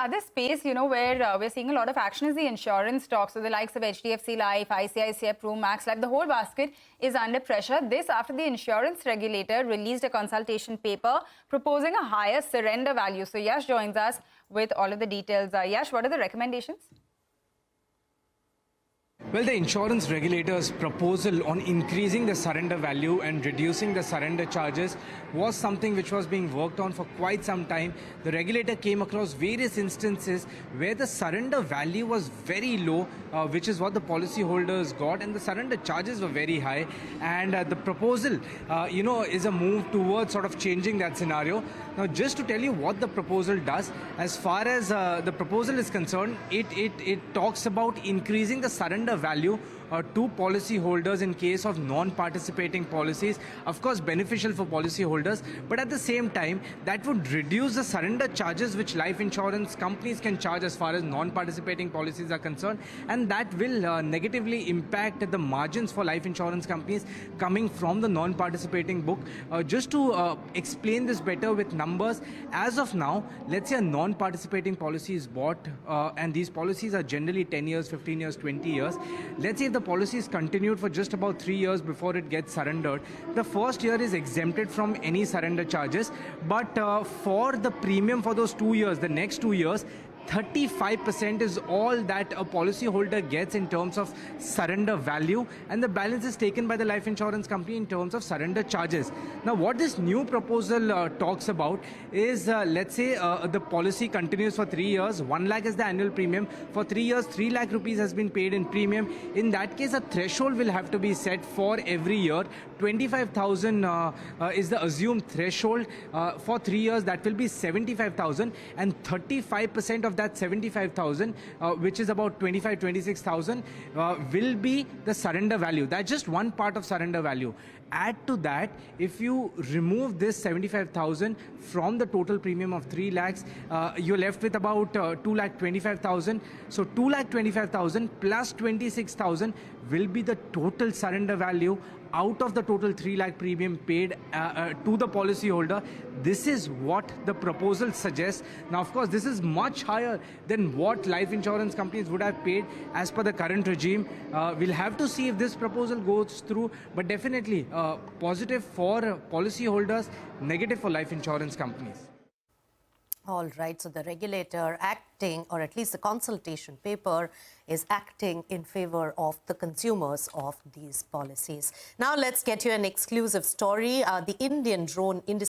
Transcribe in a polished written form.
other space, where we're seeing a lot of action is the insurance stocks. So the likes of HDFC Life, ICICI Pru, Max Life, the whole basket is under pressure. This after the insurance regulator released a consultation paper proposing a higher surrender value. So Yash joins us with all of the details. Yash, what are the recommendations? Well, the insurance regulator's proposal on increasing the surrender value and reducing the surrender charges was something which was being worked on for quite some time. The regulator came across various instances where the surrender value was very low, which is what the policyholders got, and the surrender charges were very high. And the proposal, is a move towards sort of changing that scenario. Now, just to tell you what the proposal does, as far as the proposal is concerned, it talks about increasing the surrender value to policyholders in case of non-participating policies. Of course, beneficial for policyholders, but at the same time, that would reduce the surrender charges which life insurance companies can charge as far as non-participating policies are concerned, and that will negatively impact the margins for life insurance companies coming from the non-participating book. Just to explain this better with numbers, as of now, let's say a non-participating policy is bought, and these policies are generally 10 years, 15 years, 20 years. Let's say if the policy is continued for just about 3 years before it gets surrendered, the first year is exempted from any surrender charges, but for the premium for those 2 years, the next 2 years, 35% is all that a policyholder gets in terms of surrender value, and the balance is taken by the life insurance company in terms of surrender charges. Now, what this new proposal talks about is, let's say the policy continues for 3 years, 1 lakh is the annual premium. For 3 years, 3 lakh rupees has been paid in premium. In that case, a threshold will have to be set for every year. 25,000 is the assumed threshold. For 3 years, that will be 75,000, and 35% of that 75,000, which is about 26,000, will be the surrender value. That's just one part of surrender value. Add to that, if you remove this 75,000 from the total premium of 3 lakhs, you're left with about 2,25,000. So 2,25,000 plus 26,000 will be the total surrender value out of the total 3 lakh premium paid to the policyholder. This is what the proposal suggests. Now, of course, this is much higher than what life insurance companies would have paid as per the current regime. We'll have to see if this proposal goes through, but definitely positive for policyholders, negative for life insurance companies. All right, so the regulator acting, or at least the consultation paper, is acting in favor of the consumers of these policies. Now let's get you an exclusive story. The Indian drone industry